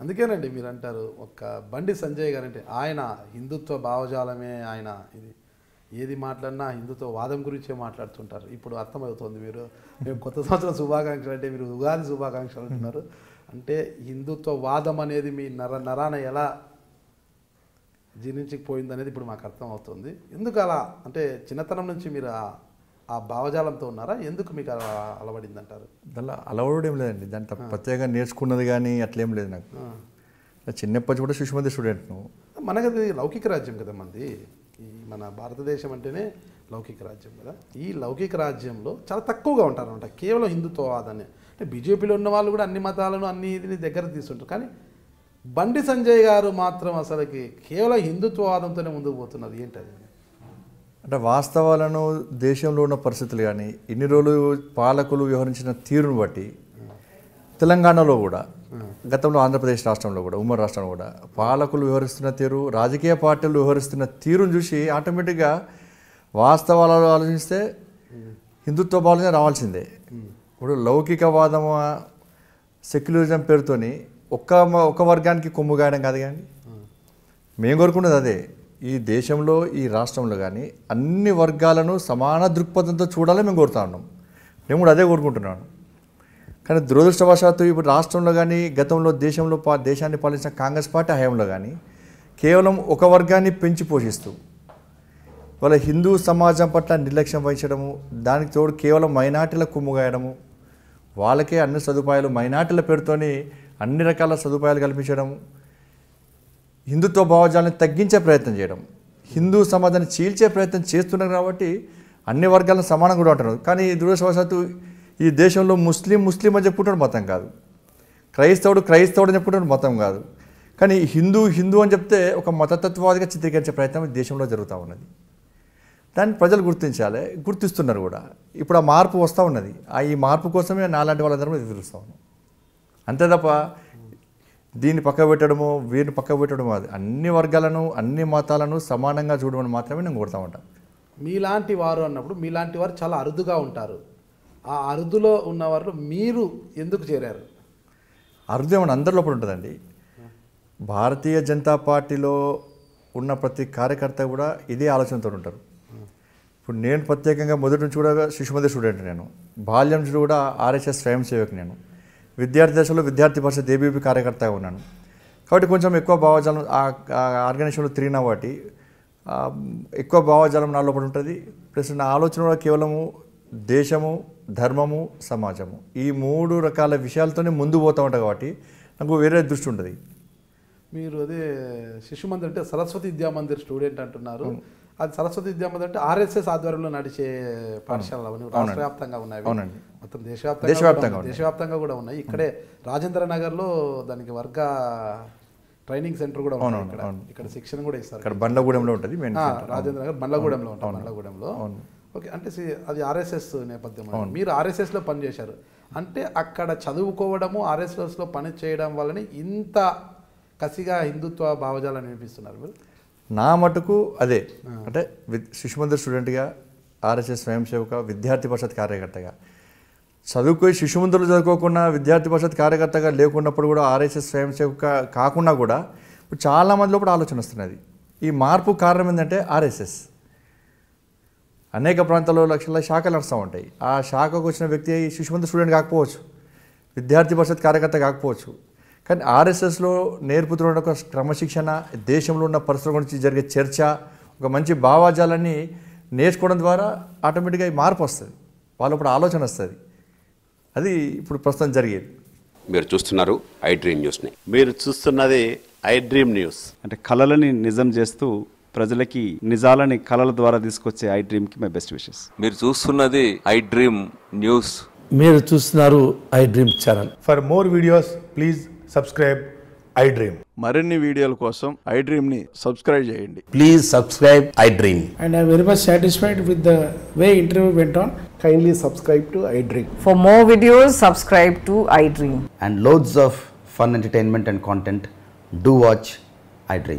అందుకేనండి మీరు అంటారు ఒక బండి సంజయ్ గారు అంటే ఆయన హిందుత్వ భావజాలమే ఆయన ఇది ఏది మాట్లాడినా హిందుత్వ వాదం గురించే మాట్లాడుతుంటారు. ఇప్పుడు అర్థమవుతుంది మేము కొత్త సంవత్సరం శుభాకాంక్షలు అంటే మీరు ఉగాది శుభాకాంక్షలు అంటున్నారు. అంటే హిందుత్వ వాదం అనేది మీ నరాన ఎలా జీర్ణించిపోయింది అనేది ఇప్పుడు మాకు అర్థమవుతుంది. ఎందుకు అలా అంటే చిన్నతనం నుంచి మీరు ఆ భావజాలంతో ఉన్నారా? ఎందుకు మీకు అలా అలవడింది అంటారు? దానిలో అలవడం లేదండి, దాంట్లో ప్రత్యేకంగా నేర్చుకున్నది కానీ అట్లేం లేదు. నాకు చిన్నప్పటి కూడా శిశుమందిర్ స్టూడెంట్ను. మనకది లౌకిక రాజ్యం కదా మంది, ఈ మన భారతదేశం అంటేనే లౌకిక రాజ్యం కదా. ఈ లౌకిక రాజ్యంలో చాలా తక్కువగా ఉంటారు అనమాట కేవలం హిందుత్వవాదాన్ని. అంటే బీజేపీలో ఉన్న వాళ్ళు కూడా అన్ని మతాలను అన్ని ఇది దగ్గర తీసుకుంటారు. కానీ బండి సంజయ్ గారు మాత్రం అసలుకి కేవలం హిందుత్వవాదంతోనే ముందుకు పోతున్నారు. ఏంటది అంటే వాస్తవాలను దేశంలో ఉన్న పరిస్థితులు కానీ ఇన్ని రోజులు పాలకులు వ్యవహరించిన తీరును బట్టి తెలంగాణలో కూడా గతంలో ఆంధ్రప్రదేశ్ రాష్ట్రంలో కూడా ఉమ్మడి రాష్ట్రంలో కూడా పాలకులు వ్యవహరిస్తున్న తీరు, రాజకీయ పార్టీలు వ్యవహరిస్తున్న తీరును చూసి ఆటోమేటిక్గా వాస్తవాలు ఆలోచిస్తే హిందుత్వ భావన రావాల్సిందే. ఇప్పుడు లౌకికవాదం సెక్యులరిజం పేరుతోని ఒక్క వర్గానికి కొమ్ము గాయడం కాదు. కానీ మేము కోరుకున్నది అదే, ఈ దేశంలో ఈ రాష్ట్రంలో కానీ అన్ని వర్గాలను సమాన దృక్పథంతో చూడాలని మేము కోరుతా ఉన్నాం. నేను కూడా అదే కోరుకుంటున్నాను. కానీ దురదృష్టవశాత్తు ఇప్పుడు రాష్ట్రంలో కానీ గతంలో దేశాన్ని పాలించిన కాంగ్రెస్ పార్టీ హయాంలో కానీ కేవలం ఒక వర్గాన్ని పెంచి పోషిస్తూ వాళ్ళ హిందూ సమాజం పట్ల నిర్లక్ష్యం వహించడము, దానికి తోడు కేవలం మైనార్టీల కొమ్ముగాయడము, వాళ్ళకే అన్ని సదుపాయాలు మైనార్టీల పేరుతోని అన్ని రకాల సదుపాయాలు కల్పించడం, హిందుత్వ భావజాలను తగ్గించే ప్రయత్నం చేయడం, హిందూ సమాజాన్ని చీల్చే ప్రయత్నం చేస్తున్నారు. కాబట్టి అన్ని వర్గాలను సమానంగా కూడా ఉంటున్నారు. కానీ దురదృష్టవశాత్తు ఈ దేశంలో ముస్లిం అని చెప్పుకుంటాడు మతం కాదు, క్రైస్తవుడు అని చెప్పుకుంటాడు మతం కాదు. కానీ హిందూ అని చెప్తే ఒక మతతత్వవాదిగా చిత్రీకరించే ప్రయత్నం ఈ దేశంలో జరుగుతూ ఉన్నది. దాన్ని ప్రజలు గుర్తించాలి, గుర్తిస్తున్నారు కూడా. ఇప్పుడు ఆ మార్పు వస్తూ ఉన్నది. ఈ మార్పు కోసమే నాలాంటి వాళ్ళందరూ ఎదురుస్తూ ఉన్నాం. అంతే తప్ప దీన్ని పక్క పెట్టడమో వీరిని పక్క పెట్టడమో అది అన్ని వర్గాలను అన్ని మతాలను సమానంగా చూడమని మాత్రమే నేను కోరుతా ఉంటాను. మీలాంటి వారు అన్నప్పుడు మీలాంటి వారు చాలా అరుదుగా ఉంటారు. ఆ అరుదులో ఉన్నవారు మీరు ఎందుకు చేరారు? అరుదు ఏమన్నా అందరి లోపల ఉంటుందండి. భారతీయ జనతా పార్టీలో ఉన్న ప్రతి కార్యకర్త కూడా ఇదే ఆలోచనతో ఉంటారు. ఇప్పుడు నేను ప్రత్యేకంగా మొదటి నుంచి కూడా శిశుమందిర్ స్టూడెంట్, నేను బాల్యం నుంచి కూడా ఆర్ఎస్ఎస్ స్వయం సేవకు, నేను విద్యార్థి దశలో విద్యార్థి పరిషత్ ఏబీపీ కార్యకర్తగా ఉన్నాను. కాబట్టి కొంచెం ఎక్కువ భావజాలం ఆ ఆర్గనైజేషన్లో తిరిగిన వాటి ఎక్కువ భావజాలం నా లోపల ఉంటుంది. ప్లస్ నా ఆలోచన కూడా కేవలము దేశము, ధర్మము, సమాజము ఈ 3 రకాల విషయాలతోనే ముందు పోతూ ఉంటాయి. కాబట్టి నాకు వేరే దృష్టి ఉంటుంది. మీరు అదే శిశుమందిర్ అంటే సరస్వతి విద్యామందిర్ స్టూడెంట్ అంటున్నారు. అది సరస్వతి విద్యామందిర్ అంటే ఆర్ఎస్ఎస్ ఆధ్వర్యంలో నడిచే పాఠశాలలు రాష్ట్ర వ్యాప్తంగా ఉన్నాయి. అవునండి, మొత్తం దేశవ్యాప్తంగా కూడా ఉన్నాయి. ఇక్కడే రాజేంద్ర నగర్లో దానికి వర్గ ట్రైనింగ్ సెంటర్ కూడా ఉంది. ఇక్కడ శిక్షణ కూడా ఇస్తారు. ఇక్కడ బండ్లగూడెంలో ఉంటుంది. రాజేంద్ర నగర్ బండ్లగూడెంలో ఉంటుంది. బండ్లగూడెంలో ఓకే. అంటే అది ఆర్ఎస్ఎస్ నేపథ్యం. మీరు ఆర్ఎస్ఎస్లో పనిచేశారు అంటే అక్కడ చదువుకోవడము ఆర్ఎస్ఎస్లో పని చేయడం వల్లనే ఇంత కసిగా హిందుత్వ భావజాలను వినిపిస్తున్నారు మీరు? నా మటుకు అదే, అంటే శిశుమందిర్ స్టూడెంట్గా, ఆర్ఎస్ఎస్ స్వయం సేవక, విద్యార్థి పరిషత్ కార్యకర్తగా చదువుకోయి శిశుమందిర్లో చదువుకోకుండా విద్యార్థి పరిషత్ కార్యకర్తగా లేకున్నప్పుడు కూడా ఆర్ఎస్ఎస్ స్వయం సేవక కాకుండా కూడా ఇప్పుడు చాలామంది లోపల ఆలోచన వస్తున్నది. ఈ మార్పు కారణం ఏంటంటే ఆర్ఎస్ఎస్ అనేక ప్రాంతాల్లో లక్షల శాఖలు నడుస్తూ ఉంటాయి. ఆ శాఖకు వచ్చిన వ్యక్తి శిశుమందిర్ స్టూడెంట్ కాకపోవచ్చు, విద్యార్థి పరిషత్ కార్యకర్త కాకపోవచ్చు. కానీ ఆర్ఎస్ఎస్లో నేర్పుతున్న ఒక క్రమశిక్షణ, దేశంలో ఉన్న పరిస్థితుల గురించి జరిగే చర్చ, ఒక మంచి భావాజాలాన్ని నేర్చుకోవడం ద్వారా ఆటోమేటిక్గా మార్పు వస్తుంది, వాళ్ళ ఇప్పుడు ఆలోచన వస్తుంది. అది ఇప్పుడు ప్రస్తుతం జరిగేది. మీరు చూస్తున్నారు ఐ డ్రీమ్ న్యూస్ని. మీరు చూస్తున్నది ఐ డ్రీమ్ న్యూస్. అంటే కళలని నిజం చేస్తూ ప్రజలకి నిజాలని కళల ద్వారా తీసుకొచ్చే ఐ డ్రీమ్కి మై బెస్ట్ విషెస్. మీరు చూస్తున్నది ఐ డ్రీమ్ న్యూస్. మీరు చూస్తున్నారు I dream channel. For more videos please subscribe I dream. మరిన్ని వీడియోల కోసం ఐ డ్రీమ్ని సబ్స్క్రైబ్ చేయండి. Please subscribe I dream. And I am very much satisfied with the way interview went on. Kindly subscribe to I Dream. For more videos, subscribe to I Dream. And loads of fun entertainment and content. Do watch I Dream.